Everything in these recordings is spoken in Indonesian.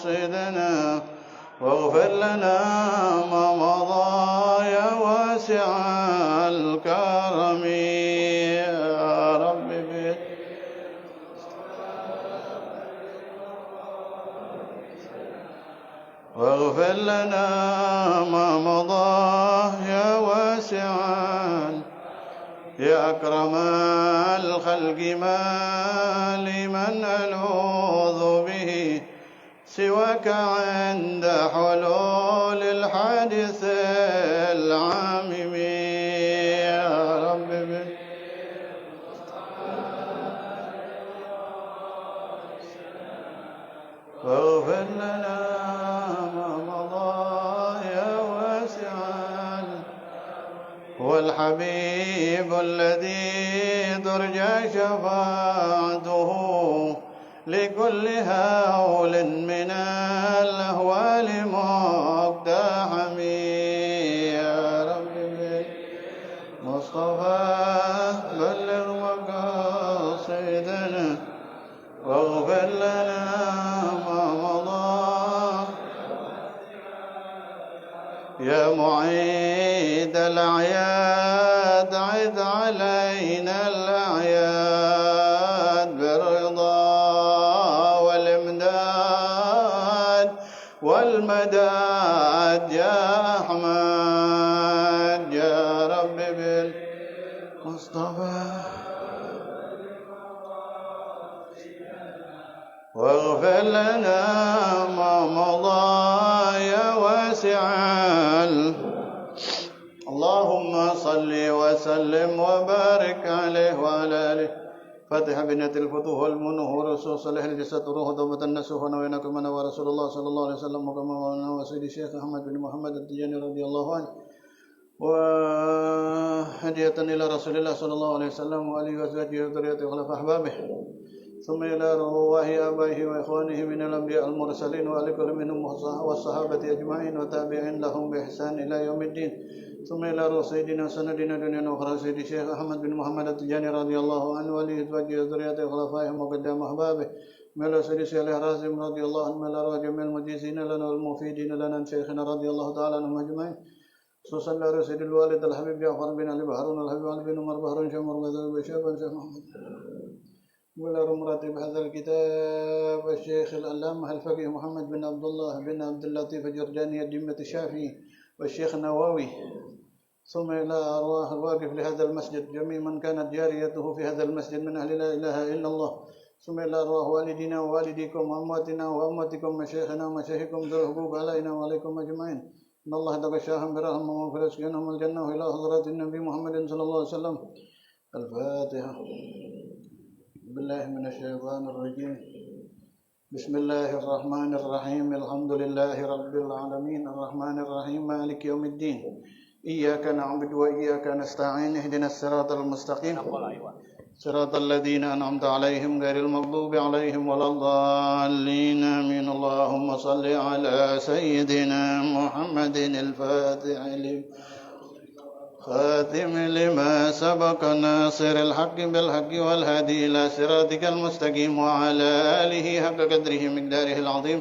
مقاصدنا واغفر لنا ما مضى يا واسع الكرم يا رب واغفر لنا ما مضى يا واسعا يا أكرم الخلق ما لمن ألوذ به سواك عند حلول الحادث العامم يا رب واغفر لنا ما مضى يا واسعا هو الحبيب الذي ترجى شفاعته لكل هول من الأهوال مقتحم يا رب مصطفى بلغ مقاصدنا واغفر لنا ما مضى يا معيد الأعياد عد علينا الأعياد بالرضا والإمداد والمداد يا أحمد يا رب بالمصطفى واغفر لنا ما مضى يا واسع اللهم صل وسلم وبارك عليه وعلى آله فاتحة بنية الفتوح والمنه ورسول صالح الجسد روح ضبط النسوح ونوينكم من ورسول الله صلى الله عليه وسلم وكما وسيد الشيخ أحمد بن محمد التجاني رضي الله عنه وهدية إلى رسول الله صلى الله عليه وسلم وآله وأزواجه وذريته وخلفاء أحبابه ثم إلى رواه آبائه وإخوانه من الأنبياء المرسلين وآل كل منهم والصحابة أجمعين وتابعين لهم بإحسان إلى يوم الدين ثم إلى روح سيدنا سندنا دنيا أخرى سيد الشيخ أحمد بن محمد التجاني رضي الله عنه وآله أزواجه وذريته وخلفائه وقدام أحبابه ملا سيد الشيخ الرازم رضي الله عنه ملا رواه جميع المجيزين لنا والمفيدين لنا شيخنا رضي الله تعالى عنهم أجمعين خصوصا على سيد الوالد الحبيب جعفر بن علي بحرون الحبيب علي بن عمر بحرون شمر بدر بشاب شيخ محمد ولا مراتب هذا الكتاب الشيخ العلامة الفقيه محمد بن عبد الله بن عبد اللطيف الجرجاني الدمة الشافعي والشيخ النووي ثم إلى أرواح الواقف لهذا المسجد جميع من كانت جاريته في هذا المسجد من أهل لا إله إلا الله ثم إلى أرواح والدينا ووالديكم وأمواتنا وأمواتكم مشايخنا ومشايخكم ذو الحقوق علينا وعليكم أجمعين إن الله تغشاهم برحمة ومغفرة يسكنهم الجنة إلى حضرات النبي محمد صلى الله عليه وسلم الفاتحة بالله من الشيطان الرجيم بسم الله الرحمن الرحيم الحمد لله رب العالمين الرحمن الرحيم مالك يوم الدين إياك نعبد وإياك نستعين اهدنا الصراط المستقيم صراط الذين أنعمت عليهم غير المغضوب عليهم ولا الضالين آمين اللهم صل على سيدنا محمد الفاتح خاتم لما سبق ناصر الحق بالحق والهادي إلى صراطك المستقيم وعلى آله حق قدره مقداره العظيم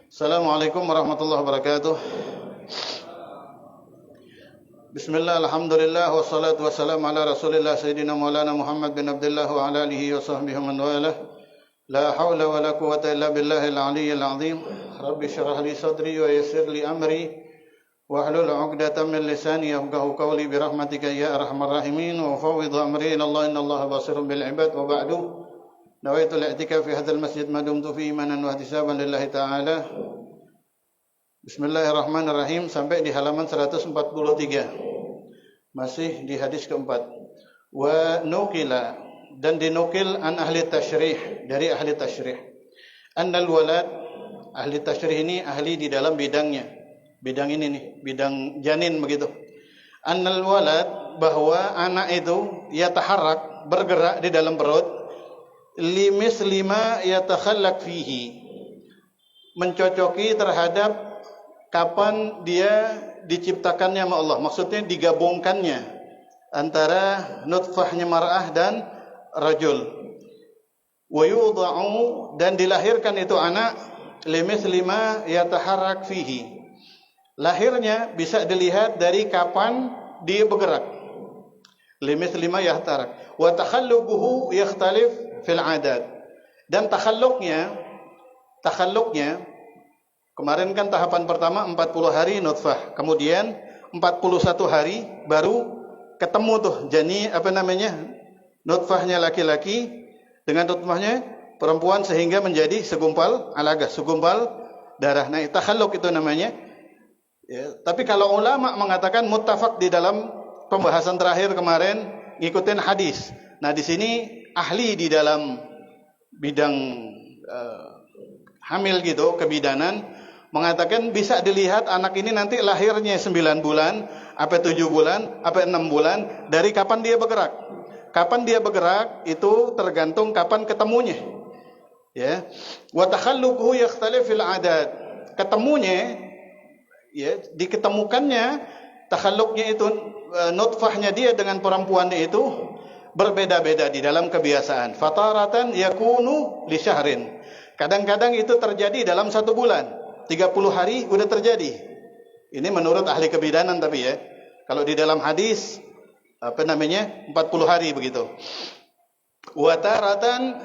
السلام عليكم ورحمة الله وبركاته بسم الله الحمد لله والصلاة والسلام على رسول الله سيدنا مولانا محمد بن عبد الله وعلى آله وصحبه ومن والاه لا حول ولا قوة إلا بالله العلي العظيم رب اشرح لي صدري ويسر لي أمري واحلل عقدة من لساني يفقهوا قولي برحمتك يا أرحم الراحمين وفوض أمري إلى الله إن الله بصير بالعباد وبعد نويت الاعتكاف في هذا المسجد ما دمت فيه إيمانا واحتسابا لله تعالى Bismillahirrahmanirrahim sampai di halaman 143 masih di hadis keempat wa nukila dan dinukil an ahli tasyrih dari ahli tasyrih annal walad ahli tasyrih ini ahli di dalam bidangnya bidang ini nih bidang janin begitu annal walad bahwa anak itu yataharrak bergerak di dalam perut limis lima yatakhallaq fihi mencocoki terhadap kapan dia diciptakannya sama Allah, maksudnya digabungkannya antara nutfahnya mar'ah dan rajul. Wa yudha'u dan dilahirkan itu anak limithli ma yataharrak fihi. Lahirnya bisa dilihat dari kapan dia bergerak. Limithli ma yataharrak. Wa takhalluquhu yakhtalif fil 'adat. Dan takhalluknya kemarin kan tahapan pertama 40 hari nutfah, kemudian 41 hari baru ketemu tuh nutfahnya laki-laki dengan nutfahnya perempuan sehingga menjadi segumpal alaqah, segumpal darah. Nah, takhalluk itu namanya. Ya, tapi kalau ulama mengatakan muttafaq di dalam pembahasan terakhir kemarin ngikutin hadis. Nah, di sini ahli di dalam bidang hamil gitu, kebidanan, mengatakan bisa dilihat anak ini nanti lahirnya 9 bulan, apa 7 bulan, apa 6 bulan, dari kapan dia bergerak. Kapan dia bergerak itu tergantung kapan ketemunya. Ya. Wa takhalluquhu yakhtalif fil 'adat. Ketemunya, ya, diketemukannya takhalluknya itu nutfahnya dia dengan perempuannya itu berbeda-beda di dalam kebiasaan. Fataratan yakunu li syahrin. Kadang-kadang itu terjadi dalam 1 bulan. 30 hari udah terjadi. Ini menurut ahli kebidanan tapi ya. Kalau di dalam hadis 40 hari begitu. Wa taratan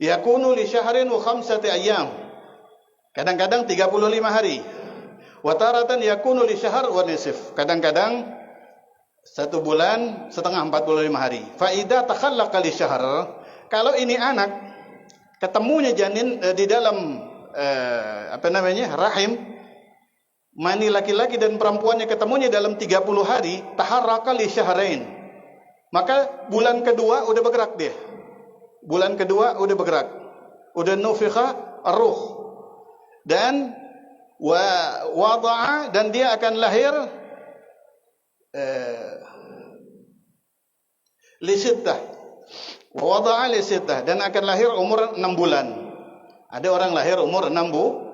yakunu li syahrin wa 5 ayyam. Kadang-kadang 35 hari. Wa taratan yakunu li syahr wa nisf. Kadang-kadang 1 bulan setengah 45 hari. Fa idza takhallaqa li syahr, kalau ini anak ketemunya janin di dalam rahim, mani laki-laki dan perempuannya ketemunya dalam 30 hari, taharraka li syahrain. Maka bulan kedua udah bergerak dia. Bulan kedua udah bergerak. Udah nufikha ar-ruh. Dan wada'a, dan dia akan lahir li sittah. Wada'a li sittah, dan akan lahir umur 6 bulan. Ada orang lahir umur 6 bulan.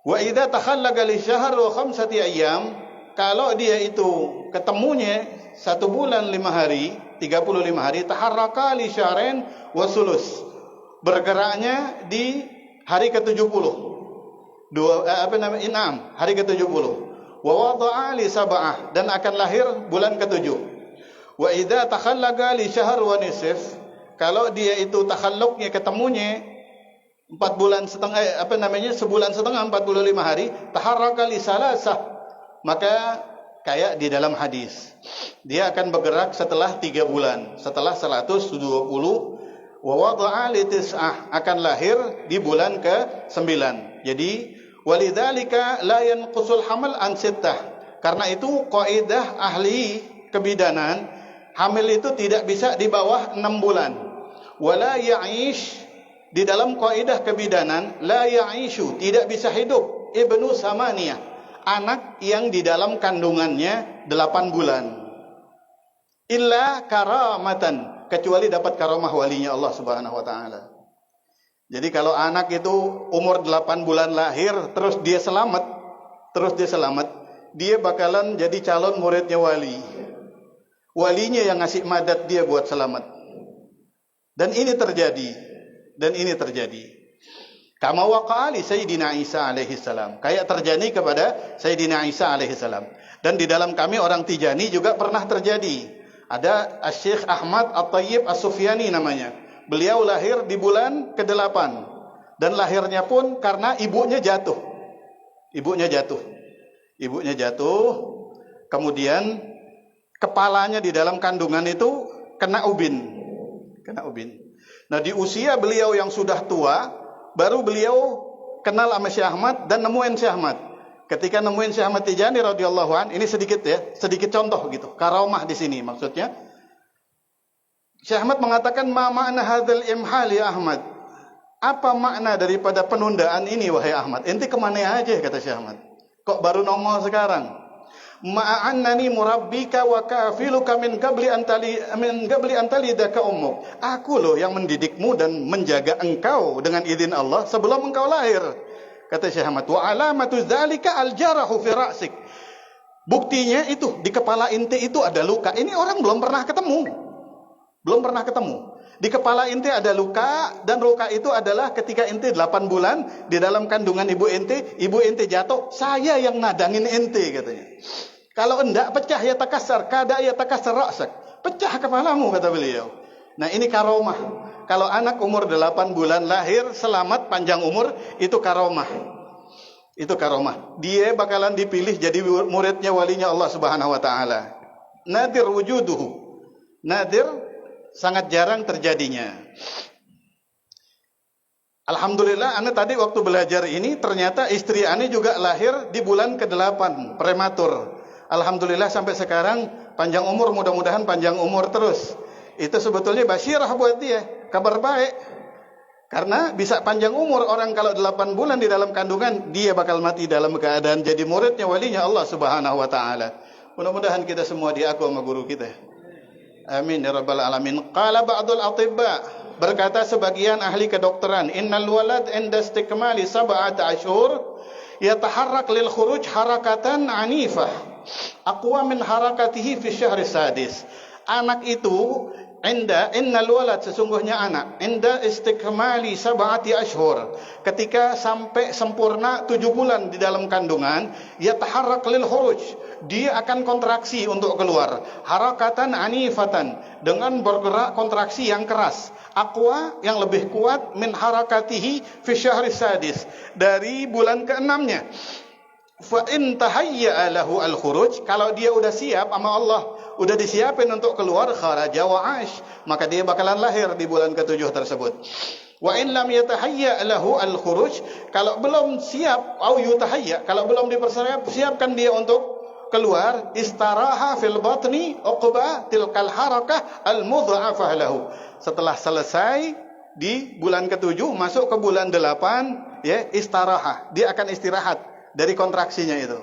Wa idza takhallaqa li syahr wa 5 ayyam, kalau dia itu ketemunya 1 bulan 5 hari, 35 hari, taharraka li syahrain wa sulus. Bergeraknya di hari ke-70. Hari ke-70. Wa wada'a li sab'ah, dan akan lahir bulan ke-7. Wa idza takhallaqa li syahr wa nisf, kalau dia itu takhalluknya ketemunya 4 bulan setengah, sebulan setengah 45 hari, taharraka li salasah, maka kayak di dalam hadis, dia akan bergerak setelah 3 bulan, setelah 120. Wa wada'a li tis'ah, akan lahir di bulan ke-9. Jadi walidzalika la yanqusul hamal an sittah, karena itu kaidah ahli kebidanan, hamil itu tidak bisa di bawah 6 bulan. Wala ya'ish, di dalam kaidah kebidanan, la ya'ishu, tidak bisa hidup, ibnu samaniyah, anak yang di dalam kandungannya 8 bulan. Illa karamatan, kecuali dapat karamah walinya Allah Subhanahu wa taala. Jadi kalau anak itu umur 8 bulan lahir, terus dia selamat, dia bakalan jadi calon muridnya wali. Walinya yang ngasih madat dia buat selamat. Dan ini terjadi. Kama waqa'a li Sayyidina Isa alaihi salam. Kayak terjadi kepada Sayyidina Isa alaihi salam. Dan di dalam kami orang Tijani juga pernah terjadi. Ada Syekh Ahmad At-Tayyib As-Sufyani namanya. Beliau lahir di bulan ke-8. Dan lahirnya pun karena ibunya jatuh. Ibunya jatuh. Kemudian kepalanya di dalam kandungan itu kena ubin. Nah, di usia beliau yang sudah tua, baru beliau kenal sama Syekh Ahmad dan nemuin Syekh Ahmad. Ketika nemuin Syekh Ahmad Tijani radhiyallahu an, ini sedikit contoh gitu. Karamah di sini maksudnya. Syekh Ahmad mengatakan, "Ma ma'na hadzal imhal ya Ahmad?" Apa makna daripada penundaan ini wahai Ahmad? Ente kemana aja, kata Syekh Ahmad. Kok baru nongol sekarang? Ma'annani murabbika wa kafiluka min qabli antalidaka ummuk. Aku loh yang mendidikmu dan menjaga engkau dengan izin Allah sebelum engkau lahir. Kata Syekh Ahmad, wa alamatu dzalika aljarahu fi ra'sik. Buktinya itu di kepala inti itu ada luka. Ini orang belum pernah ketemu. Di kepala ente ada luka, dan luka itu adalah ketika ente 8 bulan di dalam kandungan ibu ente jatuh, saya yang nadangin ente katanya. Kalau enggak pecah ya takasar, kada ya takasar ra'sak. Pecah kepalamu kata beliau. Nah, ini karomah. Kalau anak umur 8 bulan lahir selamat panjang umur, itu karomah. Itu karomah. Dia bakalan dipilih jadi muridnya walinya Allah Subhanahu wa taala. Nadir wujuduhu. Nadir sangat jarang terjadinya. Alhamdulillah, ane tadi waktu belajar ini ternyata istri ane juga lahir di bulan ke-8 prematur. Alhamdulillah sampai sekarang panjang umur, mudah-mudahan panjang umur terus. Itu sebetulnya basyirah buat dia, kabar baik. Karena bisa panjang umur orang kalau 8 bulan di dalam kandungan, dia bakal mati dalam keadaan jadi muridnya walinya Allah Subhanahu wa taala. Mudah-mudahan kita semua diaku sama guru kita. Amin ya rabbal alamin. Qala ba'dul atibba, berkata sebagian ahli kedokteran, innal walad inda istikmali 7 ashhur yataharrak lil khuruj harakatan anifah aqwa min harakatihi fi syahri sadis. Anak itu innal walad, sesungguhnya anak, inda istikmali 7 ashhur, ketika sampai sempurna 7 bulan di dalam kandungan, yataharrak lil khuruj, dia akan kontraksi untuk keluar, harakatan anifatan, dengan bergerak kontraksi yang keras, aqwa, yang lebih kuat, min harakatihi fi syahri sadis, dari bulan ke-6-nya. Fa in tahayya lahu al khuruj, kalau dia udah siap sama Allah, udah disiapin untuk keluar, kharaja wa ash, maka dia bakalan lahir di bulan ke-7 tersebut. Wa in lam yatahayya lahu al khuruj, kalau belum siap, au yutahayya, kalau belum dipersiapkan dia untuk keluar, istaraha fil batni uqba tilkal harakah al mudha'afah lahu. Setelah selesai di bulan ke-7 masuk ke bulan 8, ya, istaraha, dia akan istirahat dari kontraksinya itu.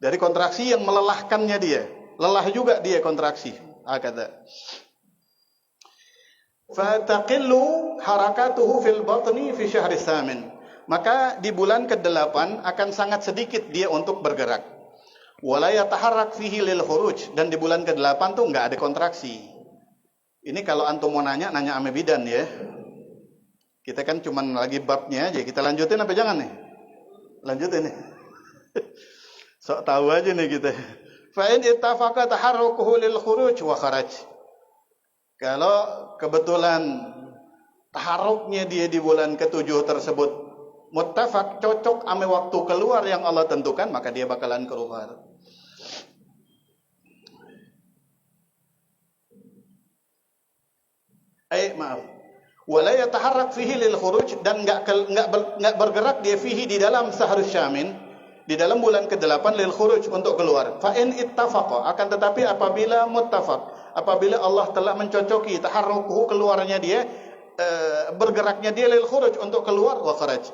Dari kontraksi yang melelahkannya dia. Lelah juga dia kontraksi. Kata. Fataqillu harakatuhu fil batni fi syahri tsamin. Maka di bulan ke-8 akan sangat sedikit dia untuk bergerak. Wala yataharrak fihi lil khuruj, dan di bulan ke-8 tuh enggak ada kontraksi. Ini kalau antum mau nanya ame bidan ya. Kita kan cuman lagi babnya aja. Kita lanjutin apa jangan nih? Lanjutin nih. Sok tahu aja nih kita. Fa in ittafaqa taharrukuhu lil khuruj wa kharaj. Kalau kebetulan taharruknya dia di bulan ke-7 tersebut muttafaq, cocok ame waktu keluar yang Allah tentukan, maka dia bakalan keluar. Maaf. Wala yataharrak fihi lil khuruj, dan enggak bergerak dia fihi di dalam sahrus syamin, di dalam bulan ke-8 lil khuruj untuk keluar. Fa in ittafaqa, akan tetapi apabila muttafaq, apabila Allah telah mencocoki taharrukuhu, keluarnya dia, bergeraknya dia lil khuruj untuk keluar, wa kharaj.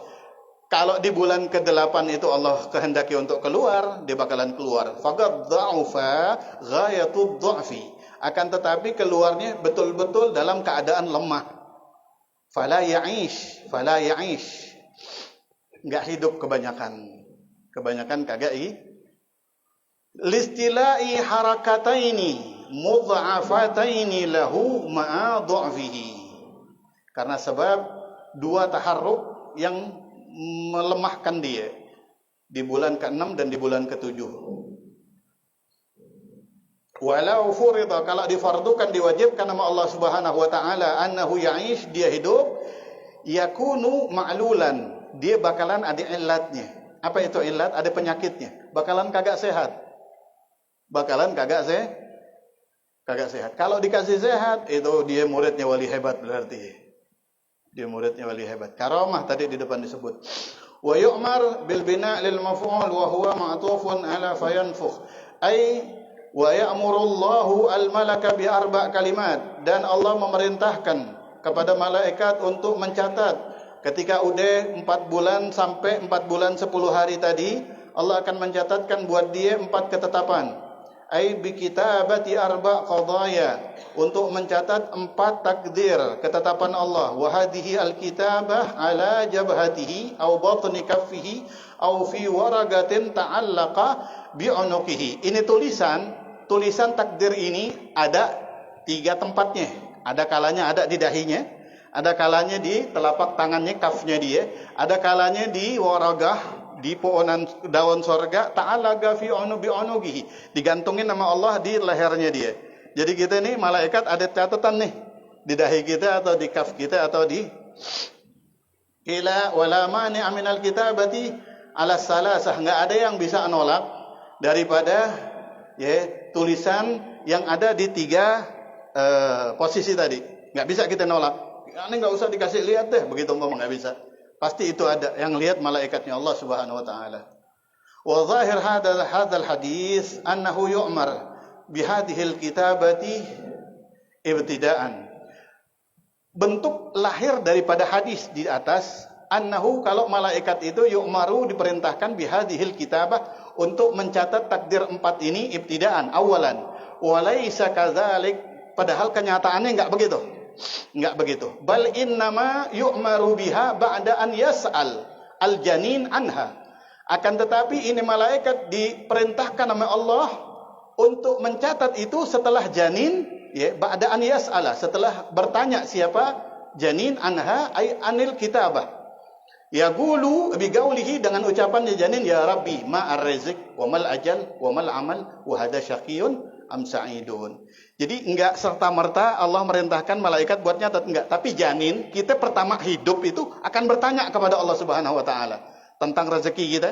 Kalau di bulan ke-8 itu Allah kehendaki untuk keluar, dia bakalan keluar. Faqad dha'ufa ghayatud dha'fi, akan tetapi keluarnya betul-betul dalam keadaan lemah. Fala ya'ish, enggak hidup kebanyakan kagak listilai harakataini mudha'afataini lahu ma'a dha'fihi, karena sebab 2 taharruk yang melemahkan dia di bulan ke-6 dan di bulan ke-7. Walau furida, kalau difardukan, diwajibkan nama Allah Subhanahu wa taala, annahu ya'ish, dia hidup, yakunu ma'lulan, dia bakalan ada illatnya. Apa itu illat? Ada penyakitnya. Bakalan kagak sehat. Kalau dikasih sehat, itu dia muridnya wali hebat berarti. Dia muridnya wali hebat. Karamah tadi di depan disebut. Wa yu'mar bil bina' lil maf'ul wa huwa ma'tufun ala fayanfukh. Wa ya'murullahu al-malaka bi 4 kalimat, dan Allah memerintahkan kepada malaikat untuk mencatat ketika udah 4 bulan sampai 4 bulan 10 hari tadi, Allah akan mencatatkan buat dia 4 ketetapan. Bi kitabati 4 qadaya, untuk mencatat 4 takdir, ketetapan Allah. Wa hadhihi al-kitabah ala jabhatihi aw batni kaffihi aw fi waraqatin ta'allaqa bi unuqihi. Ini tulisan takdir ini ada 3 tempatnya. Ada kalanya ada di dahinya, ada kalanya di telapak tangannya, kafnya dia, ada kalanya di waragah, di pohonan daun sorga, ta'alaga fi unugihi, digantungin nama Allah di lehernya dia. Jadi kita ini malaikat ada catatan nih di dahi kita atau di kaf kita atau di ila wala mani aminal kitabati ala salasah, enggak ada yang bisa nolak daripada tulisan yang ada di 3 posisi tadi. Enggak bisa kita nolak. Ini enggak usah dikasih lihat deh, begitu umpama enggak bisa. Pasti itu ada yang lihat malaikatnya Allah Subhanahu wa taala. Wa zahir hadzal hadis annahu yu'mar bihadhil kitabati ibtidaan. Bentuk lahir daripada hadis di atas annahu, kalau malaikat itu yu'maru, diperintahkan bihadhil kitabah, untuk mencatat takdir 4 ini ibtidaan, awalan. Walaisa kadzalik, padahal kenyataannya enggak begitu. Enggak begitu. Bal innama yu'maru biha ba'da an yas'al al-janin anha. Akan tetapi ini malaikat diperintahkan oleh Allah untuk mencatat itu setelah janin, ba'da an yas'ala, setelah bertanya siapa janin, anha ay anil kitabah. Yaqulu biqaulihi, dengan ucapannya janin, ya Rabbi ma ar-rizq wa mal ajal wa mal amal wa hada syaqiyun am sa'idun. Jadi enggak serta-merta Allah merintahkan malaikat buat nyatat, enggak. Tapi janin, kita pertama hidup itu akan bertanya kepada Allah Subhanahu wa taala tentang rezeki kita,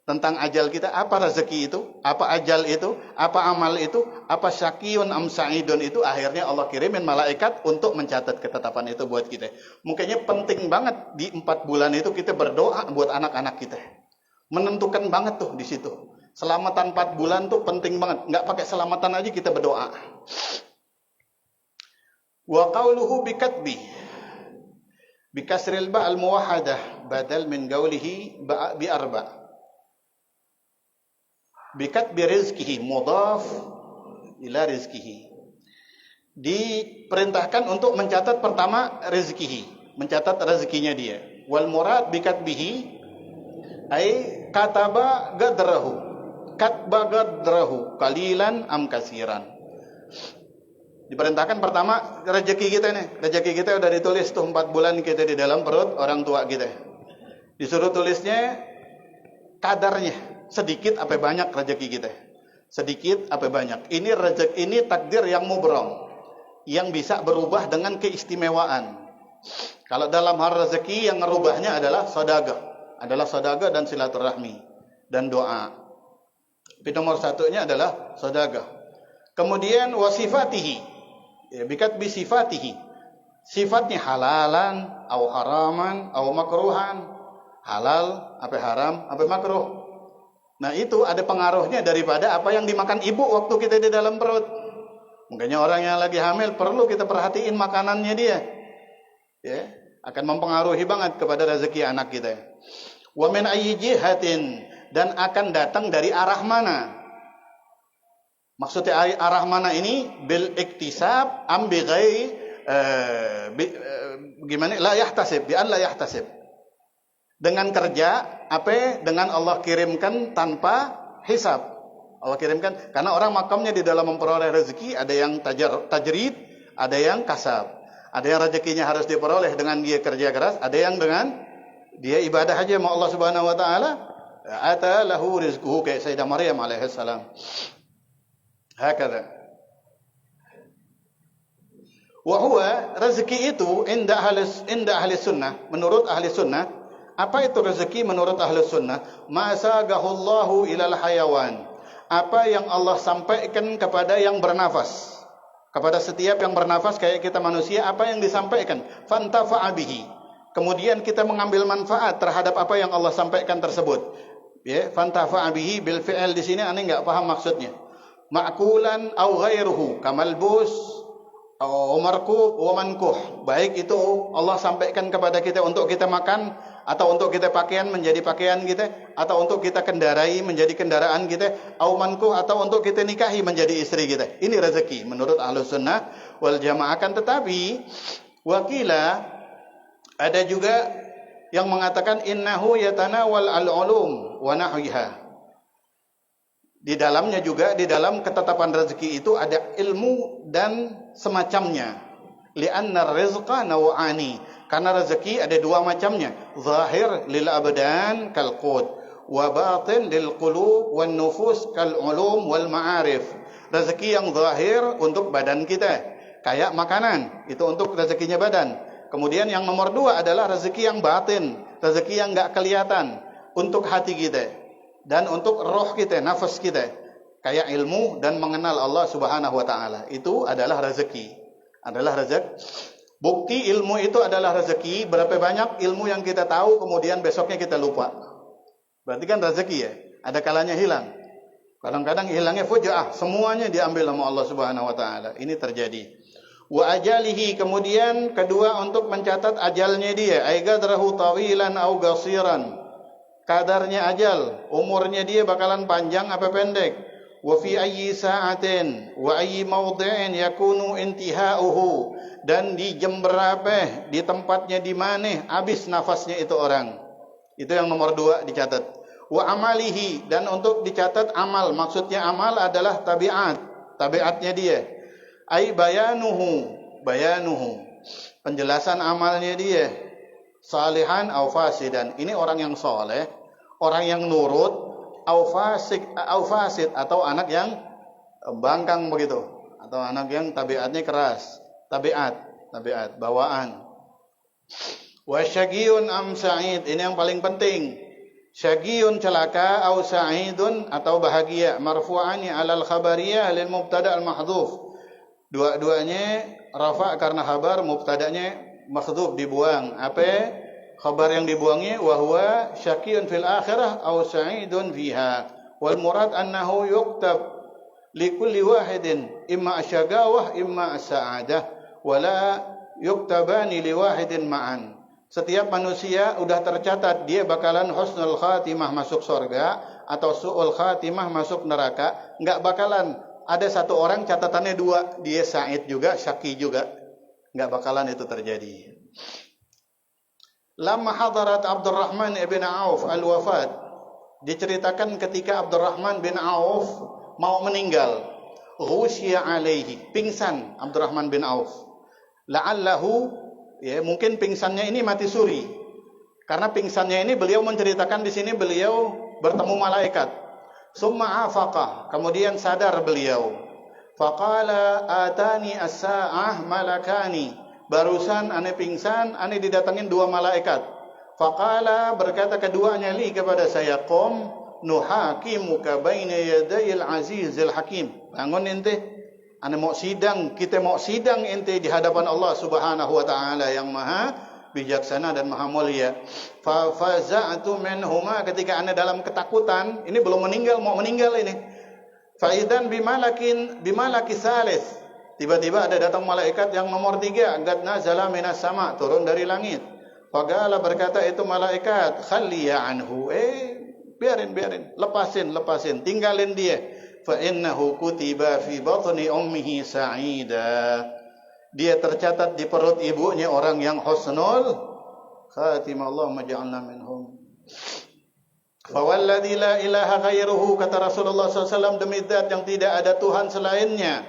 tentang ajal kita, apa rezeki itu, apa ajal itu, apa amal itu, apa syaqiyun am sa'idun itu. Akhirnya Allah kirimin malaikat untuk mencatat ketetapan itu buat kita. Mungkinnya penting banget di 4 bulan itu kita berdoa buat anak-anak kita. Menentukan banget tuh di situ. Selamatan 4 bulan tuh penting banget. Enggak pakai selamatan aja kita berdoa. Wa qauluhu bikatbi bikasril ba al muwahhadah badal min qawlihi bi arba. Bikatbi rizqihi mudhaf ila rizqihi. Diperintahkan untuk mencatat pertama rizqihi, mencatat rezekinya dia. Wal murad bikatbihi ay kataba gadrahu. Katba gadrahu qalilan am kasiran. Diperintahkan pertama rezeki kita nih. Rezeki kita udah ditulis tuh 4 bulan kita di dalam perut orang tua kita. Disuruh tulisnya kadarnya, sedikit apa banyak rezeki kita. Sedikit apa banyak. Ini rezeki, ini takdir yang mubrang, yang bisa berubah dengan keistimewaan. Kalau dalam hal rezeki yang merubahnya adalah sedekah dan silaturahmi dan doa. Tapi nomor satunya adalah sedekah. Kemudian wasifatihi, bikat bisifatihi, sifatnya halalan, atau haraman, atau makruhan. Halal, apa haram, apa makruh. Nah itu ada pengaruhnya daripada apa yang dimakan ibu waktu kita di dalam perut. Makanya orang yang lagi hamil perlu kita perhatiin makanannya dia. Akan mempengaruhi banget kepada rezeki anak kita. Wa min ayyi jihatin, dan akan datang dari arah mana? Maksudnya arah mana ini? Bil iktisab am bi ghairi gimana? La yahtasib, bi an la yahtasib. Dengan kerja apa? Dengan Allah kirimkan tanpa hisab. Allah kirimkan karena orang makamnya di dalam memperoleh rezeki ada yang tajrid, ada yang kasab. Ada yang rezekinya harus diperoleh dengan dia kerja keras, ada yang dengan dia ibadah aja sama Allah Subhanahu wa taala. Ata lahu rizquhu, kayak Sayyidah Maryam alaihi salam. Hakadha. Wa huwa, rezeki itu inda ahli sunnah, menurut ahli sunnah. Apa itu rezeki menurut ahli sunnah? Ma sagahullahu ilal hayawan. Apa yang Allah sampaikan kepada yang bernafas. Kepada setiap yang bernafas kayak kita manusia, apa yang disampaikan? Fantafa'a bihi. Kemudian kita mengambil manfaat terhadap apa yang Allah sampaikan tersebut. Fantafa'a bihi bil fi'il di sini aneh enggak paham maksudnya. Ma'kulan au ghairuhu kamalbus au markub wa mankuh. Baik itu Allah sampaikan kepada kita untuk kita makan, atau untuk kita pakaian menjadi pakaian kita, atau untuk kita kendarai menjadi kendaraan kita, au mankuh, atau untuk kita nikahi menjadi istri kita. Ini rezeki menurut Ahlus Sunnah wal Jamaah. Kan tetapi wakila, ada juga yang mengatakan innahu yatanawal al-ulum wa nahwiha. Di dalamnya juga, di dalam ketetapan rezeki itu ada ilmu dan semacamnya. Li'anna rizqa naw'ani. Karena rezeki ada dua macamnya. Zahir lil abdan kal qut, wa batin lil qulub wan nufus kal ulum wal ma'arif. Rezeki yang zahir untuk badan kita, kayak makanan, itu untuk rezekinya badan. Kemudian yang nomor dua adalah rezeki yang batin, rezeki yang enggak kelihatan, untuk hati kita dan untuk roh kita, nafas kita, kayak ilmu dan mengenal Allah Subhanahu wa taala. Itu adalah rezeki. Bukti ilmu itu adalah rezeki. Berapa banyak ilmu yang kita tahu kemudian besoknya kita lupa, berarti kan rezeki ya. Ada kalanya hilang. Kadang-kadang hilangnya fujaah, semuanya diambil sama Allah Subhanahu wa taala. Ini terjadi. Wa ajalihi, kemudian kedua untuk mencatat ajalnya dia, ay gadrahu tawilan au qasiran. Kadarnya ajal, umurnya dia bakalan panjang apa pendek. Wa fi ayyi sa'atin wa ayyi mawdi'in yakunu intihauhu, dan di jam berapa, di tempatnya di mana habis nafasnya itu orang. Itu yang nomor dua dicatat. Wa amalihi, dan untuk dicatat amal, maksudnya amal adalah tabiatnya dia. Ai bayanuhu, penjelasan amalnya dia. Salihan au fasidan, ini orang yang soleh, orang yang nurut, au fasid, atau anak yang bangkang begitu, atau anak yang tabiatnya keras, tabiat bawaan. Wa syaqiyun am sa'id, ini yang paling penting. Syaqiyun celaka, au sa'idun atau bahagia, marfu'ani alal khabariyah lil mubtada al mahdhuf. Dua-duanya rafa karena khabar, mubtadanya mahdhuf dibuang. Apa khabar yang dibuangnya? Wa huwa syaqiyun fil akhirah au sa'idun fiha. Wal murad annahu yuktab li kulli wahidin imma asyaqawah imma as-sa'adah wa la yuktabani li wahidin ma'an. Setiap manusia udah tercatat dia bakalan husnul khatimah masuk surga atau su'ul khatimah masuk neraka. Enggak bakalan ada satu orang catatannya dua, dia sa'id juga, syaqi juga. Enggak bakalan itu terjadi. Lama hadarat Abdurrahman ibn Auf al-wafat, diceritakan ketika Abdurrahman bin Auf mau meninggal, ghusya alaihi, pingsan Abdurrahman bin Auf. La'allahu, ya, mungkin pingsannya ini mati suri. Karena pingsannya ini beliau menceritakan di sini beliau bertemu malaikat. Summa afaqa, kemudian sadar beliau. Faqala atani as-sa'ah malakani. Barusan ane pingsan, ane didatangin dua malaikat. Faqala, berkata keduanya li kepada saya, qum nuhakimuka baina yadayil azizil hakim. Bangun ente. Ane mau sidang, kita mau sidang ente di hadapan Allah Subhanahu wa taala yang maha bijaksana dan maha mulia. Fa faza'tu minhuma, ketika ane dalam ketakutan, ini belum meninggal, mau meninggal ini. Fa idzan bimalaki salis. Tiba-tiba ada datang malaikat yang nomor 3, qad nazala minas sama, turun dari langit. Faqala, berkata itu malaikat, khalliya anhu, biarin, lepasin, tinggalin dia. Fa innahu kutiba fi batni ummihi sa'ida. Dia tercatat di perut ibunya orang yang husnul khatimah. Allahumma ja'alna minhum. Fa walladzi la ilaha ghairuhu, kata Rasulullah SAW, demi zat yang tidak ada Tuhan selainnya.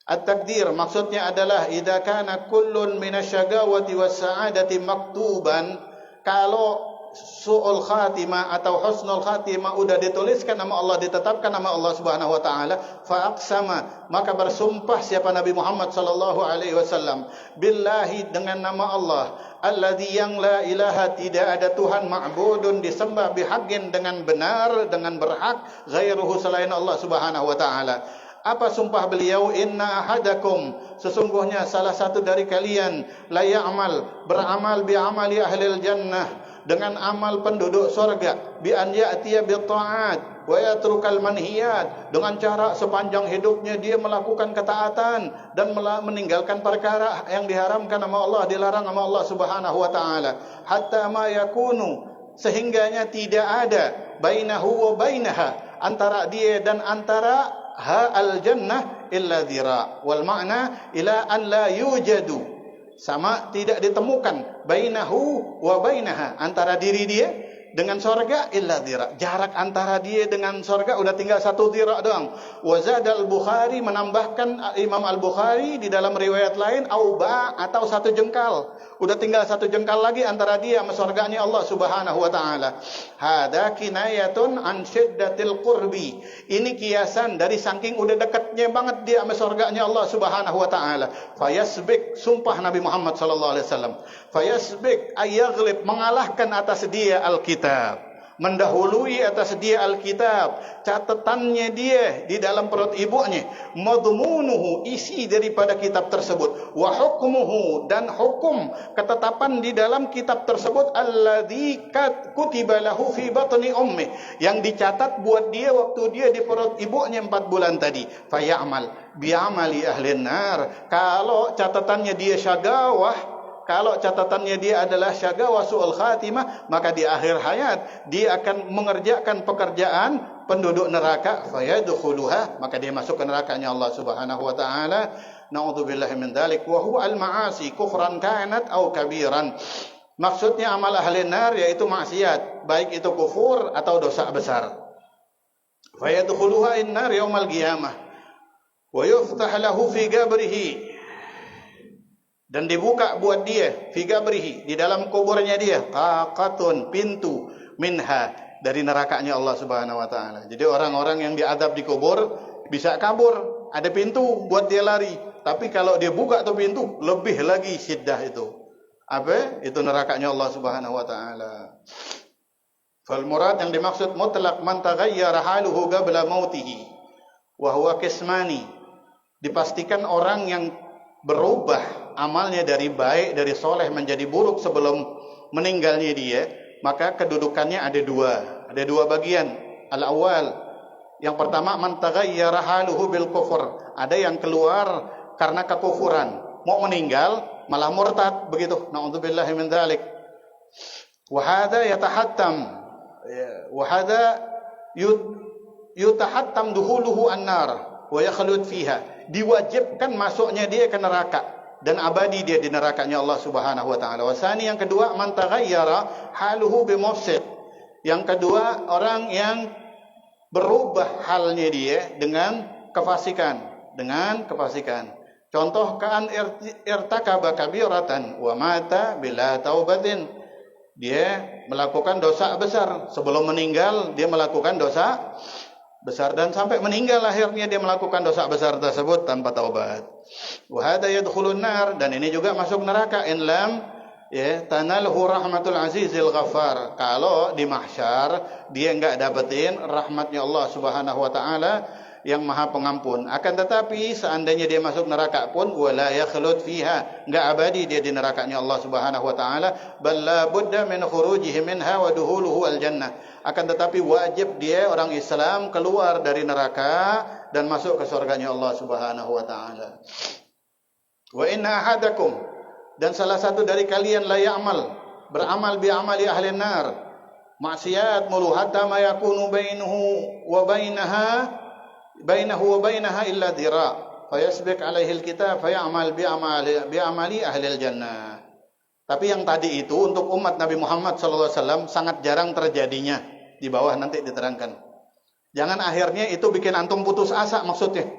At-takdir maksudnya adalah idza kana kullun minasyagawati was-sa'adati maktuban, kalau su'ul khatimah atau husnul khatimah udah dituliskan nama Allah, ditetapkan nama Allah Subhanahu wa taala, fa aqsama, maka bersumpah siapa Nabi Muhammad sallallahu alaihi wasallam, billahi, dengan nama Allah, alladzi yang la ilaha, tidak ada Tuhan ma'budun disembah bihaqqin dengan benar, dengan berhak, ghairuhu, selain Allah Subhanahu wa taala. Apa sumpah beliau? Inna ahadakum, sesungguhnya salah satu dari kalian, la ya'mal, beramal bi amali ahlil jannah, dengan amal penduduk surga, bi an ya'tiya bi ta'at wa yatrukal manhiyat, dengan cara sepanjang hidupnya dia melakukan ketaatan dan meninggalkan perkara yang diharamkan sama Allah, dilarang sama Allah Subhanahu wa taala, hatta ma yakunu, sehingganya tidak ada bainahu wa bainaha, antara dia dan antara al jannah illa dhira, wal makna ila an la yujadu, sama tidak ditemukan bainahu wa bainaha, antara diri dia dengan sorga illa dhira. Jarak antara dia dengan sorga udah tinggal 1 dhira doang. Wa zada al-Bukhari, menambahkan Imam Al-Bukhari di dalam riwayat lain, auba, atau 1 jengkal. Udah tinggal 1 jengkal lagi antara dia sama sorganya Allah Subhanahu wa taala. Hada kinayatun an syiddatil qurbi. Ini kiasan dari saking udah dekatnya banget dia sama sorganya Allah Subhanahu wa taala. Fayasbik, sumpah Nabi Muhammad sallallahu alaihi wasallam. Fayasbik ayaghlib, mengalahkan atas dia Alkitab, mendahului atas dia Alkitab, catatannya dia di dalam perut ibunya, madmunuhu, isi daripada kitab tersebut, wa hukmuhu, dan hukum ketetapan di dalam kitab tersebut, alladzi kutiba lahu fi batni ummi, yang dicatat buat dia waktu dia di perut ibunya 4 bulan tadi. Fayamal bi'amali ahlin nar, kalau catatannya dia syagawah, kalau catatannya dia adalah syagawah su'ul khatimah, maka di akhir hayat dia akan mengerjakan pekerjaan penduduk neraka, fayadkhuluha, maka dia masuk ke nerakanya Allah Subhanahu wa taala. Na'udzubillahi min dzalik, wa huwa al-ma'asi kufran kanat au kabiran. Maksudnya amal ahli nar yaitu maksiat, baik itu kufur atau dosa besar. Fayadkhuluha in-nar yaumal qiyamah wa yuftah lahu fi qabrihi, dan dibuka buat dia fi qabrihi, di dalam kuburnya dia, taqatun, pintu, minha, dari nerakanya Allah Subhanahu wa taala. Jadi orang-orang yang diadab di kubur bisa kabur, ada pintu buat dia lari. Tapi kalau dia buka tuh pintu, lebih lagi syiddah itu. Apa? Itu nerakanya Allah Subhanahu wa taala. Fal murad, yang dimaksud mutlaq man taghayyara haluhu qabla mautihi wa huwa qismani. Dipastikan orang yang berubah amalnya dari baik, dari soleh menjadi buruk sebelum meninggalnya dia, maka kedudukannya ada dua bagian. Al-awwal, yang pertama, man taghayyara haluhu bil kufur, ada yang keluar karena kekufuran, mau meninggal malah murtad begitu, naudzubillahi min dzalik. Wa hadza yatahattam, wa hadza yutahattam dukhuluhu an-nar wa yakhlud fiha, diwajibkan masuknya dia ke neraka dan abadi dia di nerakanya Allah Subhanahu wa taala. Wasani, yang kedua, man taghayyara haluhu bimufsid, yang kedua orang yang berubah halnya dia dengan kefasikan, Contoh, kan irtakaba kabiratan wa mata bila taubatin, dia melakukan dosa besar, sebelum meninggal dia melakukan dosa besar, dan sampai meninggal akhirnya dia melakukan dosa besar tersebut tanpa taubat. Wa hadza yadkhulun nar, dan ini juga masuk neraka, in lam tanalhu rahmatul azizil ghaffar, kalau di mahsyar dia enggak dapetin rahmatnya Allah Subhanahu wa taala yang maha pengampun. Akan tetapi seandainya dia masuk neraka pun, wala yakhlud fiha, enggak abadi dia di nerakanya Allah Subhanahu wa taala, bal la budda min khurujihi minha wa dukhuluhu al jannah, akan tetapi wajib dia orang Islam keluar dari neraka dan masuk ke surganya Allah Subhanahu wa taala. Wa inna ahadakum, dan salah satu dari kalian, la ya'mal, beramal bi amali ahli nar, maksiat mulu, hatta ma yakunu bainahu wa bainaha illa dhira, fayasbiq alaihi alkitab fayamal bi amali ahli aljannah. Tapi yang tadi itu untuk umat Nabi Muhammad SAW sangat jarang terjadinya. Di bawah nanti diterangkan. Jangan akhirnya itu bikin antum putus asa maksudnya.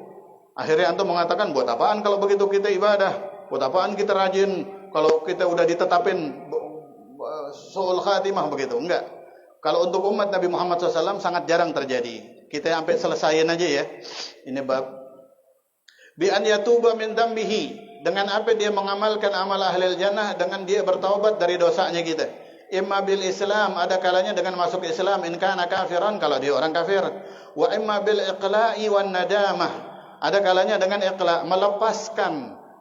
Akhirnya antum mengatakan, buat apaan kalau begitu kita ibadah? Buat apaan kita rajin kalau kita udah ditetapin su'ul khatimah begitu? Enggak. Kalau untuk umat Nabi Muhammad SAW sangat jarang terjadi. Kita sampai selesaiin aja ya. Ini bab. Bi an yatuba min dambihi, dengan apa dia mengamalkan amal ahli jannah, dengan dia bertaubat dari dosanya kita. Imma bil Islam, ada kalanya dengan masuk Islam, in kana kafiran, kalau dia orang kafir. Wa imma bil iqla'i wan nadamah, ada kalanya dengan iqla',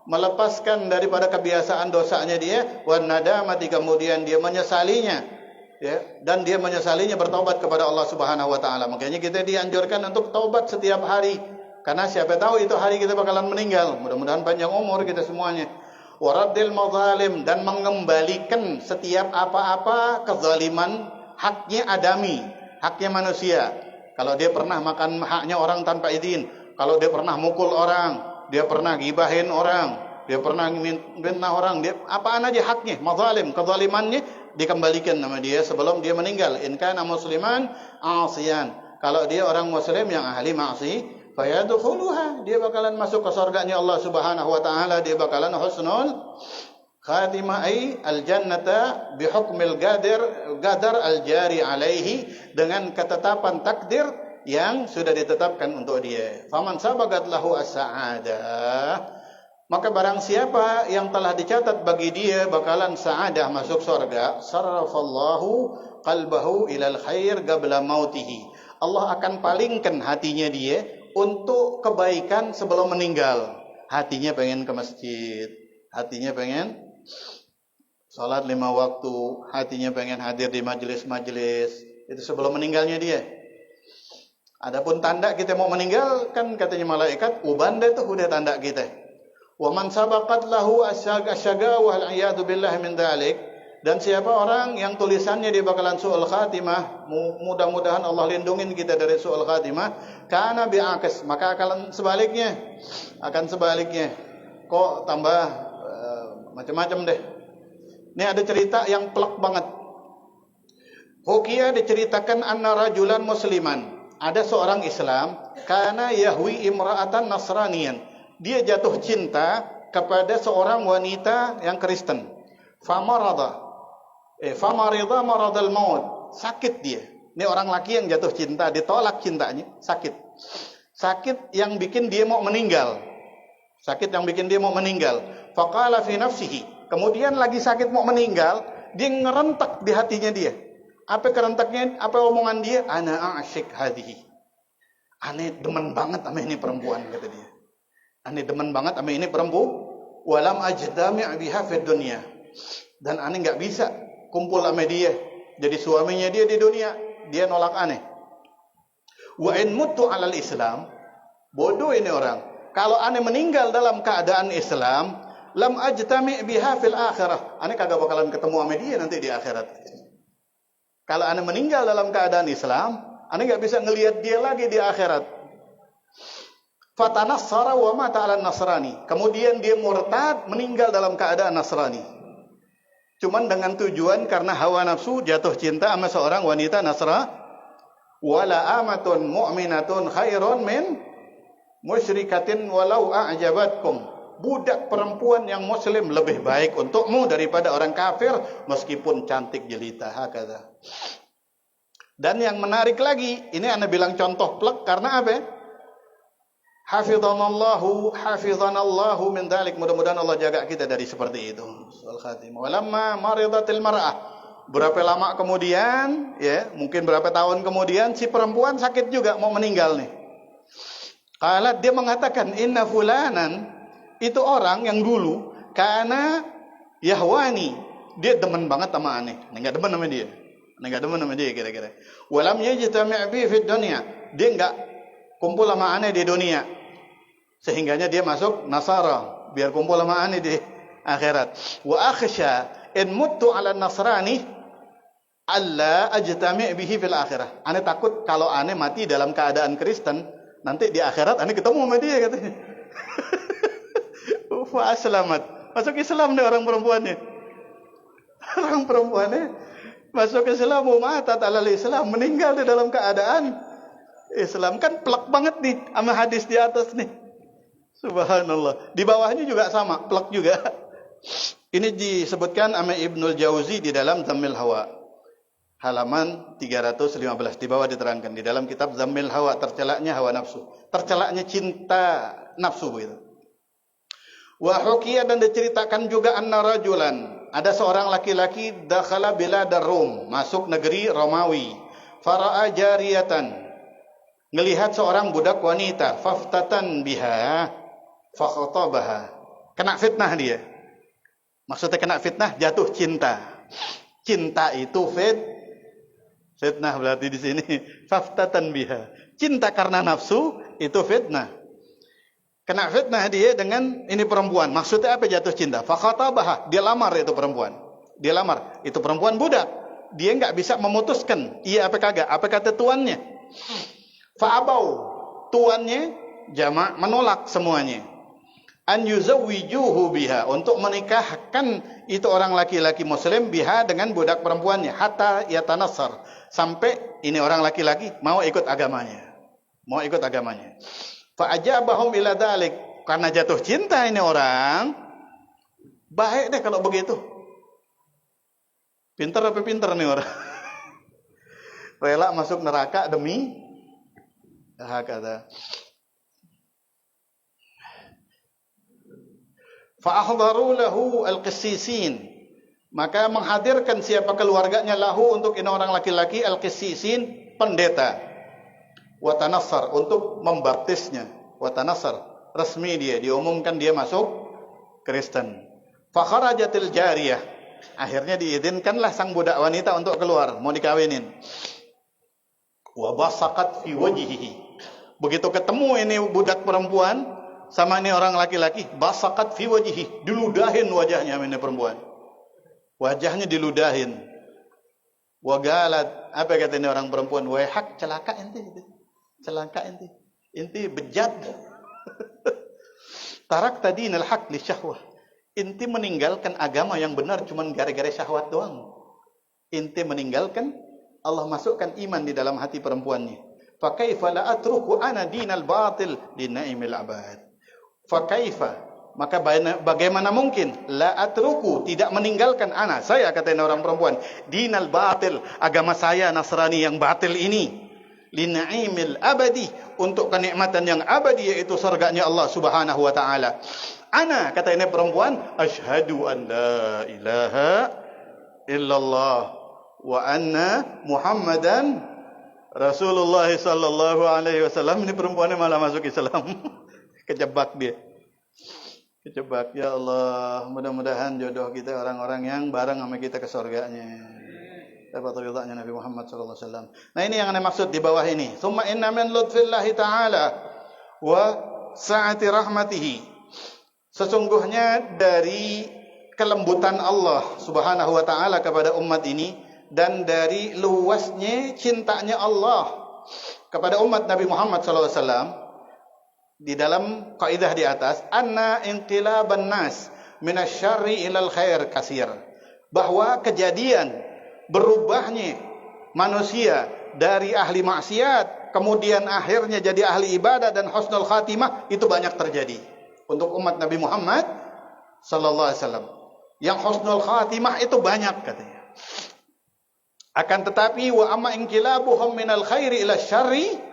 melepaskan daripada kebiasaan dosanya dia, wan nadamah, kemudian dia menyesalinya. Ya, dan dia menyesalinya, bertaubat kepada Allah Subhanahu wa taala. Makanya kita dianjurkan untuk taubat setiap hari. Karena siapa tahu itu hari kita bakalan meninggal. Mudah-mudahan panjang umur kita semuanya. Waraddil madzalim, dan mengembalikan setiap apa-apa kezaliman, haknya adami, haknya manusia. Kalau dia pernah makan haknya orang tanpa izin, kalau dia pernah mukul orang, dia pernah gibahin orang, dia pernah fitnah orang, dia apaan aja haknya, mazalim, kezalimannya dikembalikan sama dia sebelum dia meninggal. In kana musliman asiyan, kalau dia orang muslim yang ahli maksi, fayadkhuluha, dia bakalan masuk ke surganya Allah Subhanahu wa taala, dia bakalan husnul khatimah, ay al-jannata bihukmil qadar al-jari alaihi, dengan ketetapan takdir yang sudah ditetapkan untuk dia. Faman sabagat lahu as-sa'adah, maka barang siapa yang telah dicatat bagi dia bakalan sa'adah, masuk surga, sarrafallahu qalbahu ilal khair qabla mautihi, Allah akan palingkan hatinya dia untuk kebaikan sebelum meninggal. Hatinya pengen ke masjid, hatinya pengen salat 5 waktu, hatinya pengen hadir di majelis-majelis, itu sebelum meninggalnya dia. Adapun tanda kita mau meninggal, kan katanya malaikat, ubanda itu udah tanda kita. Wa man sabaqat lahu asyaga wal iyadu billah min dzalik, dan siapa orang yang tulisannya dia bakalan su'ul khatimah, mudah-mudahan Allah lindungin kita dari su'ul khatimah, kana bi'akas, maka akan sebaliknya. Kok tambah macam-macam deh. Ini ada cerita yang plek banget. Hukia diceritakan anna rajulan musliman, ada seorang Islam, kana yahwi imra'atan nasraniyan, dia jatuh cinta kepada seorang wanita yang Kristen. Famarida maradal maut, sakit dia. Ini orang laki yang jatuh cinta, ditolak cintanya, sakit yang bikin dia mau meninggal. Faqala fi nafsihi, kemudian lagi sakit mau meninggal, dia ngerentak di hatinya dia. Apa kerentaknya? Apa omongan dia? Ana asyik hadhihi, ane demen banget sama ini perempuan, kata dia. Ane demen banget sama ini perempuan. Walam ajdami' biha fid dunya, dan ane enggak bisa kumpul sama dia jadi suaminya dia di dunia. Dia nolak ane. Wa in mutu 'alal Islam, bodoh ini orang. Kalau ane meninggal dalam keadaan Islam, lam ajtami' biha fil akhirah, ane kagak bakalan ketemu sama dia nanti di akhirat. Kalau ane meninggal dalam keadaan Islam, ane enggak bisa ngelihat dia lagi di akhirat. Fatanassara wa mata 'ala nasrani, kemudian dia murtad, meninggal dalam keadaan Nasrani. Cuman dengan tujuan karena hawa nafsu jatuh cinta sama seorang wanita Nasrani. Wala amatun mu'minatun khairun min musyrikatin walau a'jabatkum, budak perempuan yang muslim lebih baik untukmu daripada orang kafir meskipun cantik jelita. Hakada. Dan yang menarik lagi, ini anda bilang contoh plek karena apa? Hafizanallahu min dzalik, mudah-mudahan Allah jaga kita dari seperti itu. Soal khatimah. Walamma maridatil mar'ah, berapa lama kemudian, ya, mungkin berapa tahun kemudian si perempuan sakit juga mau meninggal nih. Kalau dia mengatakan inna fulanan, itu orang yang dulu karena yahwani, dia demen banget sama aneh. Enggak demen sama dia. Kira-kira. Walam yajtami' bi fid dunya, dia enggak kumpul sama aneh di dunia. Sehingganya dia masuk Nasara biar kumpul sama aneh di akhirat. Wa akhsha in muttu 'ala nasrani alla ajtami' bihi fil akhirah. Aneh takut kalau aneh mati dalam keadaan Kristen, nanti di akhirat aneh ketemu sama dia, katanya. Fa aslamat, masuk Islam deh orang perempuannya. Orang perempuannya masuk Islam, mata alal Islam, meninggal di dalam keadaan Islam. Kan plek banget nih sama hadis di atas nih. Subhanallah. Di bawahnya juga sama, plek juga. Ini disebutkan sama Ibnul Jauzi di dalam Zammil Hawa, halaman 315. Di bawah diterangkan di dalam kitab Zammil Hawa, tercelaknya hawa nafsu, tercelaknya cinta nafsu begitu. Wa hukiya, dan diceritakan juga anna rajulan, ada seorang laki-laki dakhala biladar Rum, masuk negeri Romawi. Fara'a jariyatan, ngelihat seorang budak wanita, faftatan biha fakhatabaha, kena fitnah dia. Maksudnya kena fitnah, jatuh cinta. Cinta itu fitnah berarti di sini. Faftatan biha, cinta karena nafsu itu fitnah. Kena fitnah dia dengan ini perempuan. Maksudnya apa jatuh cinta? Fakhatabaha, dia lamar itu perempuan. Dia lamar, itu perempuan budak. Dia enggak bisa memutuskan iya apa kagak, apa kata tuannya. Fa'abau, tuannya jamak menolak semuanya. an yuzawwijuhu biha, untuk menikahkan itu orang laki-laki muslim biha dengan budak perempuannya, hatta yatanassar, sampai ini orang laki-laki mau ikut agamanya. Fa ajabahum ila dzalik, karena jatuh cinta ini orang, baik deh kalau begitu. Pinter apa pinter nih orang? Rela masuk neraka demi hakata. Fa'ahdharu lahu al-qissisin, maka menghadirkan siapa keluarganya lahu untuk ini orang laki-laki, al-qissisin, pendeta, wa tanassar, untuk membaptisnya, wa tanassar, resmi dia, diumumkan dia masuk Kristen. Fa kharajatil jariyah, akhirnya diizinkanlah sang budak wanita untuk keluar, mau dikawinin. Wa basaqat fi wajhihi, begitu ketemu ini budak perempuan sama ini orang laki-laki, basaqat fi wajhihi, diludahin wajahnya ini perempuan. Wajahnya diludahin. Wa galat, apa kata ini orang perempuan? Wahak, celaka ente gitu. Celaka ente. Ente bejat. Tarak tadinal haq li syahwah. Ente meninggalkan agama yang benar cuman gara-gara syahwat doang. Ente meninggalkan, Allah masukkan iman di dalam hati perempuannya. Fa kaifa la atruku ana dinal batil li naimil abad. Fakaifa, maka bagaimana mungkin la atruku, tidak meninggalkan ana, saya, kata orang perempuan, dinal batil, agama saya Nasrani yang batil ini, linaimil abadi, untuk kenikmatan yang abadi, yaitu surganya Allah Subhanahu wa taala. Ana, kata ini perempuan, asyhadu an la ilaha illallah wa anna Muhammadan Rasulullah sallallahu alaihi wasallam. Ini perempuannya malah masuk Islam. Kejebak dia. Kejebak. Ya Allah, mudah-mudahan jodoh kita orang-orang yang bareng sama kita ke surganya. Dapat ridhanya Nabi Muhammad sallallahu alaihi wasallam. Nah, ini yang anda maksud di bawah ini. Tsumma inna min lutfillahi ta'ala wa sa'ati rahmatihi. Sesungguhnya dari kelembutan Allah Subhanahu wa taala kepada umat ini, dan dari luasnya cintanya Allah kepada umat Nabi Muhammad sallallahu alaihi wasallam, di dalam kaidah di atas, anna inqilaban nas minasyarri ilal khair kasir, bahwa kejadian berubahnya manusia dari ahli maksiat kemudian akhirnya jadi ahli ibadah dan husnul khatimah, itu banyak terjadi untuk umat Nabi Muhammad sallallahu alaihi wasallam. Yang husnul khatimah itu banyak katanya. Akan tetapi wa amma inqilabuhum minal khairi ila syarri,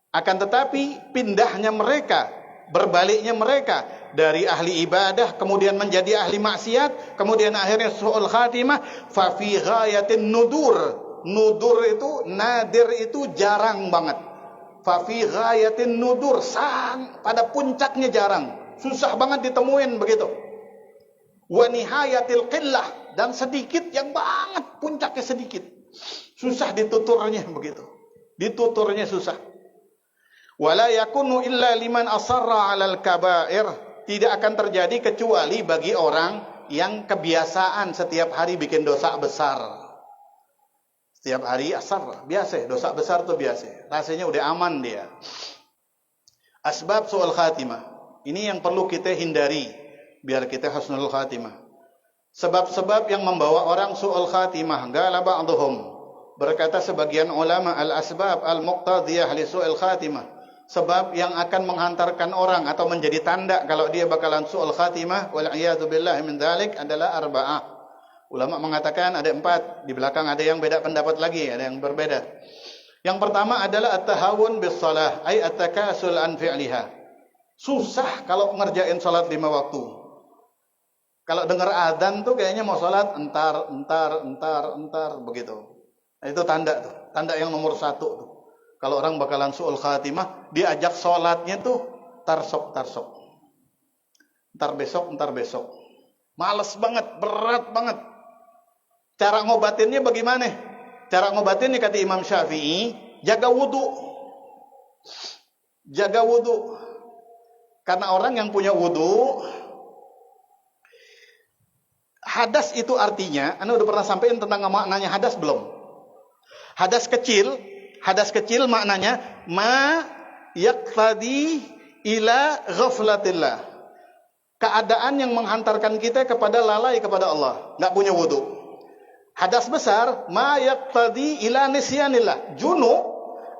akan tetapi pindahnya mereka, berbaliknya mereka dari ahli ibadah kemudian menjadi ahli maksiat, kemudian akhirnya su'ul khatimah, fa fi ghayatin nudur. Nudur itu, nadir itu jarang banget. Fa fi ghayatin nudur, pada puncaknya jarang, susah banget ditemuin begitu. Wa nihayatil qillah, dan sedikit yang banget, puncaknya sedikit, susah dituturnya begitu. Dituturnya susah. Wala yakunu illa liman asarra 'alal kaba'ir, tidak akan terjadi kecuali bagi orang yang kebiasaan setiap hari bikin dosa besar. Setiap hari asar, biasa, dosa besar tuh biasa. Rasanya udah aman dia. Asbab su'ul khatimah, ini yang perlu kita hindari biar kita husnul khatimah. Sebab-sebab yang membawa orang su'ul khatimah, qala ba'dhum, berkata sebagian ulama, al-asbab al-muqtadiyah li su'ul khatimah, sebab yang akan menghantarkan orang atau menjadi tanda kalau dia bakalan su'ul khatimah, wal iyadu billahi min dzalik, adalah arba'ah. Ulama mengatakan ada 4, di belakang ada yang beda pendapat lagi, ada yang berbeda. Yang pertama adalah at-tahawun bis shalah, ay at-takasul an fi'liha. Susah kalau ngerjain salat 5 waktu. Kalau dengar adzan tuh kayaknya mau salat entar begitu. Nah, itu tanda tuh, tanda yang nomor 1 tuh. Kalau orang bakalan su'ul khatimah, diajak sholatnya tuh tarsok. Ntar besok. Males banget, berat banget. Cara ngobatinnya bagaimana? Cara ngobatinnya kata Imam Syafi'i, jaga wudu. Jaga wudu. Karena orang yang punya wudu, hadas itu artinya, Anda udah pernah sampaikan tentang maknanya hadas belum? Hadas kecil maknanya ma yaqtadi ila ghaflatillah. keadaan yang menghantarkan kita kepada lalai kepada Allah, nggak punya wudu. Hadas besar, ma yaqtadi ila nisyanillah. Junub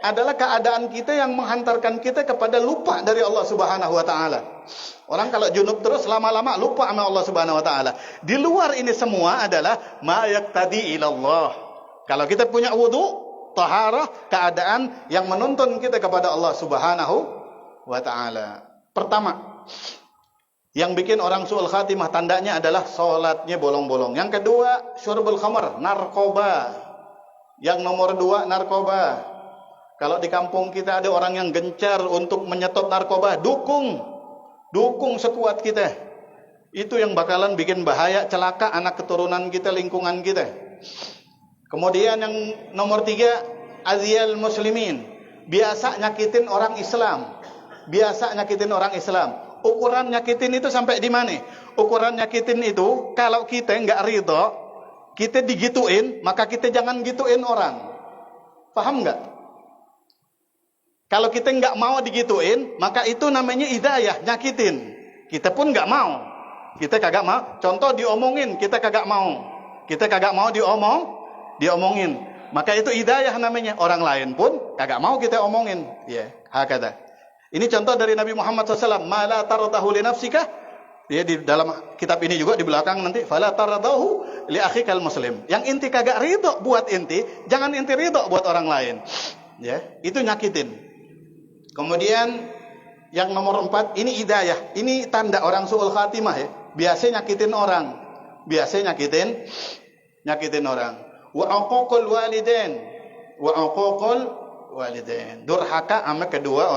adalah keadaan kita yang menghantarkan kita kepada lupa dari Allah Subhanahu wa taala. Orang kalau junub terus lama-lama lupa sama Allah Subhanahu wa taala. Di luar ini semua adalah ma yaqtadi ila Allah. Kalau kita punya wudu, taharah, keadaan yang menuntun kita kepada Allah Subhanahu wa taala. Pertama, yang bikin orang su'ul khatimah tandanya adalah salatnya bolong-bolong. Yang kedua, syurbul khamr, narkoba. Yang nomor 2, narkoba. Kalau di kampung kita ada orang yang gencar untuk menyetop narkoba, dukung sekuat kita. Itu yang bakalan bikin bahaya, celaka anak keturunan kita, lingkungan kita. Kemudian yang nomor 3, aziyal muslimin. Biasa nyakitin orang Islam. Ukuran nyakitin itu sampai di mana? Ukuran nyakitin itu, kalau kita nggak ridho, kita digituin, maka kita jangan gituin orang. Paham nggak? Kalau kita nggak mau digituin, maka itu namanya hidayah, nyakitin. Kita pun nggak mau. Kita kagak mau. Contoh diomongin, kita kagak mau. Kita kagak mau diomongin. Maka itu hidayah namanya. Orang lain pun kagak mau kita omongin. Ya, hakada. Ini contoh dari Nabi Muhammad SAW. Ma la tardahu li nafsika. Ya, di dalam kitab ini juga di belakang nanti. Fala tardahu li akhikal muslim. Yang inti kagak ridho buat inti, jangan inti ridho buat orang lain. Ya, itu nyakitin. Kemudian yang nomor 4, ini hidayah. Ini tanda orang su'ul khatimah ya. Biasanya nyakitin orang. Wa uququl walidain. Durhaka sama kedua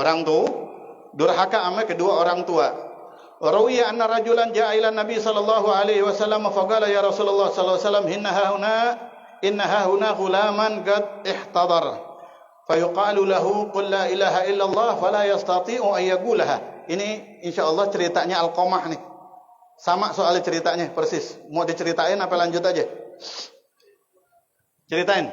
orang tua. Rawiya anna rajulan ja'a ila Nabi sallallahu alaihi wasallam faqala ya Rasulullah sallallahu alaihi wasallam inna huna ghulaman qad ihtadar. Fayuqalu lahu qul la ilaha illallah fala yastati'u an yaqulaha. Ini insyaallah ceritanya Alqamah nih. Sama soal ceritanya persis. Mau diceritain apa lanjut aja? Ceritain.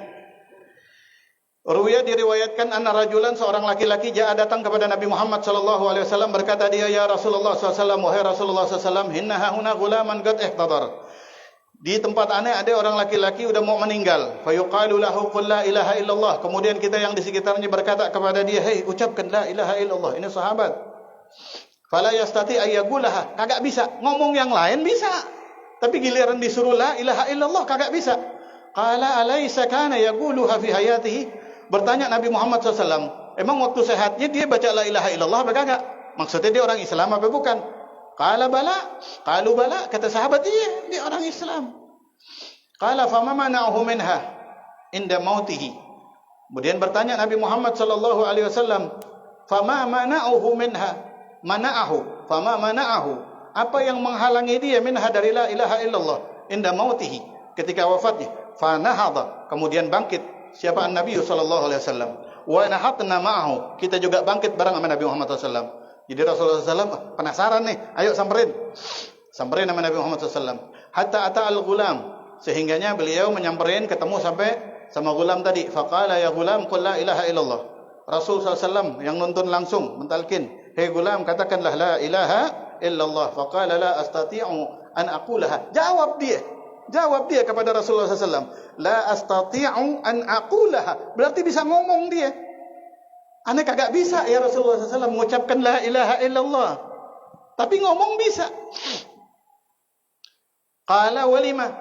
Ruwiya diriwayatkan anna rajulan, seorang laki-laki jaa datang kepada Nabi Muhammad sallallahu alaihi wasallam, berkata dia, ya Rasulullah sallallahu alaihi wasallam, wahai Rasulullah sallallahu alaihi wasallam, inna huna ghulaman qad ihtadar. Di tempat aneh ada orang laki-laki udah mau meninggal. Fayuqalu lahu qul la ilaha illallah. Kemudian kita yang di sekitarnya berkata kepada dia, "Hei, ucapkan la ilaha illallah." Ini sahabat. Fala yastati ayyaqulaha. Kagak bisa. Ngomong yang lain bisa. Tapi giliran disuruh la ilaha illallah kagak bisa. Qala alaysa kana yaquluha fi hayatihi? Bertanya Nabi Muhammad SAW, emang waktu sehatnya dia baca la ilaha illallah apa kagak? Maksudnya dia orang Islam apa bukan? Qala bala, qalu bala, kata sahabat dia orang Islam. Qala fama mana'uhu minha inda mautihi. Kemudian bertanya Nabi Muhammad sallallahu alaihi wasallam, fama mana'uhu minha? Fama mana'ahu. Apa yang menghalangi dia minha dari la ilaha illallah inda mautihi, ketika wafatnya? Fa nahadha, kemudian bangkit. Siapa Nabi sallallahu alaihi wasallam? Wa nahatna ma'ahu. Kita juga bangkit bareng sama Nabi Muhammad sallallahu alaihi wasallam. Jadi Rasulullah SAW penasaran nih, ayo samperin sama Nabi Muhammad SAW. Hatta ata al-ghulam, sehingganya beliau menyamperin, ketemu sampai sama gulam tadi. Faqala ya gulam qul la ilaha illallah. Rasul SAW yang nuntun langsung mentalkin, hei gulam, katakanlah la ilaha illallah. Faqala la astati'u an aqulaha. Jawab dia kepada Rasulullah SAW, la astati'u an aqulaha. Berarti bisa ngomong dia. Aneh kagak bisa ya Rasulullah SAW mengucapkan la ilaha illallah, tapi ngomong bisa. Qala walima.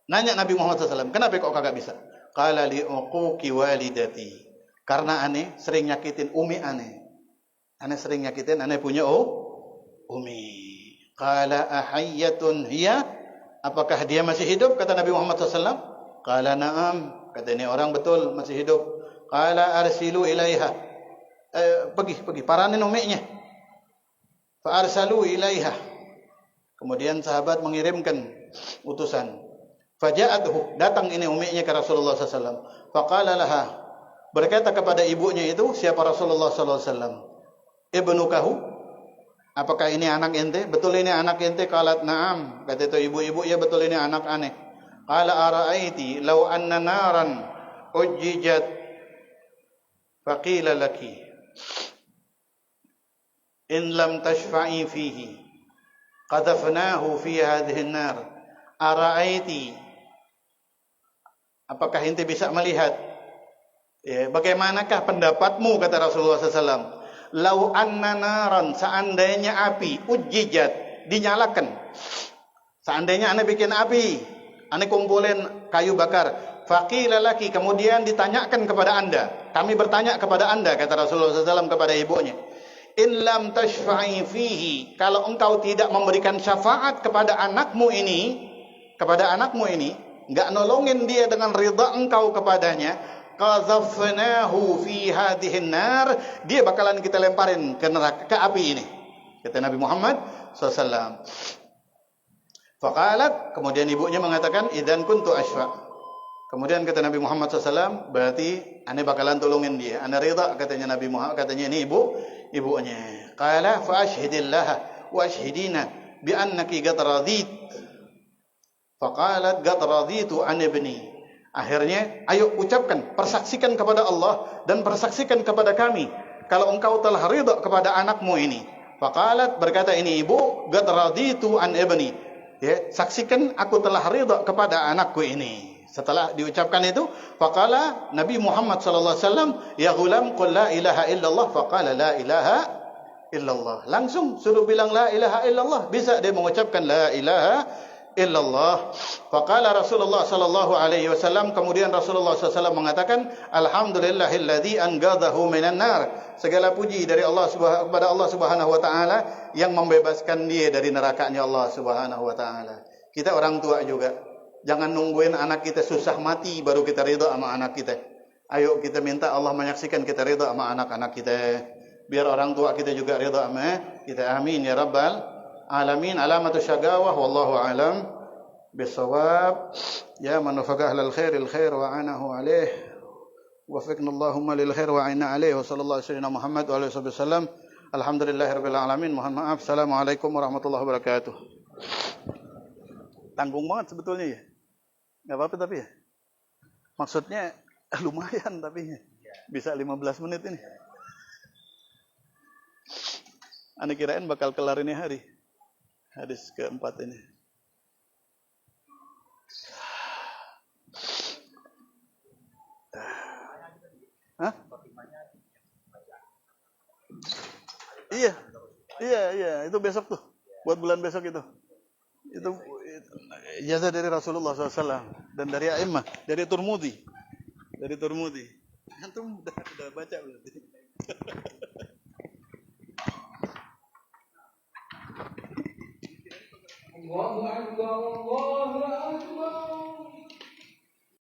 Nanya Nabi Muhammad SAW, kenapa kok kagak bisa? Qala li uquqi walidati. Karena aneh sering nyakitin umi aneh. Aneh punya umi. Qala ahayyatun hiya? Apakah dia masih hidup? Kata Nabi Muhammad SAW. Qala na'am. Kata ini orang betul masih hidup. Qala arsilu ilaiha. Pergi paranin umiknya. Fa arsalu ilaiha. Kemudian sahabat mengirimkan utusan. Faja'atuhu, datang ini umiknya ke Rasulullah SAW. Faqala laha, berkata kepada ibunya itu, siapa Rasulullah SAW? Ibnukahu, apakah ini anak ente? Betul ini anak ente? Qalat na'am. Kata itu ibu-ibu, ya betul ini anak aneh. Qala ara'aiti law anna naran ujjijat faqila laki. in lam tashfa'i fihi qadhafnahu fi hadhihi an-nar ara'aiti, apakah ente bisa melihat bagaimanakah pendapatmu, kata Rasulullah SAW, lau anna naran, seandainya api, ujjijat, dinyalakan, seandainya ane bikin api, ane kumpulin kayu bakar, faqila laki, kemudian ditanyakan kepada anda, kami bertanya kepada anda, kata Rasulullah SAW kepada ibunya, in lam tashfa'i fihi, kalau engkau tidak memberikan syafaat kepada anakmu ini, enggak nolongin dia dengan ridha engkau kepadanya, qadhafnahu fi hadhihi nar, dia bakalan kita lemparin ke neraka, ke api ini, kata Nabi Muhammad SAW. Faqalat, kemudian ibunya mengatakan, idzan kuntu ashfa. Kemudian kata Nabi Muhammad SAW, berarti ane bakalan tolongin dia, ane ridha, katanya Nabi Muhammad, katanya ini ibunya. Qala fa ashhadillaha wa ashhidina bi annaki qad radit. Faqalat qad raditu an ibni. Akhirnya, ayo ucapkan, persaksikan kepada Allah dan persaksikan kepada kami kalau engkau telah ridha kepada anakmu ini. Faqalat, berkata ini ibu, qad raditu an ibni. Ya, saksikan aku telah ridha kepada anakku ini. Setelah diucapkan itu, faqala Nabi Muhammad sallallahu alaihi wasallam, ya ghulam qul la ilaha illallah, faqala la ilaha illallah. Langsung suruh bilang la ilaha illallah, bisa dia mengucapkan la ilaha illallah. Faqala Rasulullah sallallahu alaihi wasallam, kemudian Rasulullah sallallahu alaihi wasallam mengatakan, alhamdulillahilladzi anqadhahu minan nar. Segala puji dari Allah kepada Allah Subhanahu wa taala yang membebaskan dia dari nerakanya Allah Subhanahu wa taala. Kita orang tua juga, jangan nungguin anak kita susah mati baru kita ridha sama anak kita. Ayo kita minta Allah menyaksikan kita ridha sama anak-anak kita, biar orang tua kita juga ridha sama kita. Amin ya rabbal alamin. Alamatu syagawah wallahu alam bisawab. Ya man wafaqa ahlal khairil khair wa anahu alaih. Wafiqna Allahumma lil khair wa aina alaih. Wa sallallahu alaihi wasallam Muhammad wa alihi wasallam. Alhamdulillahirabbil alamin. Mohon maaf. Assalamualaikum warahmatullahi wabarakatuh. Tanggung banget sebetulnya ya. Enggak apa-apa tapi ya. Maksudnya lumayan tapi bisa 15 menit ini. Ane kirain bakal kelar ini hari. Hadis keempat ini. Hah? Iya, itu besok tuh. Buat bulan besok itu. Itu ijazah dari Rasulullah SAW dan dari A'immah, dari Turmudi. Antum udah baca berarti. Allahu Akbar, Allahu Akbar.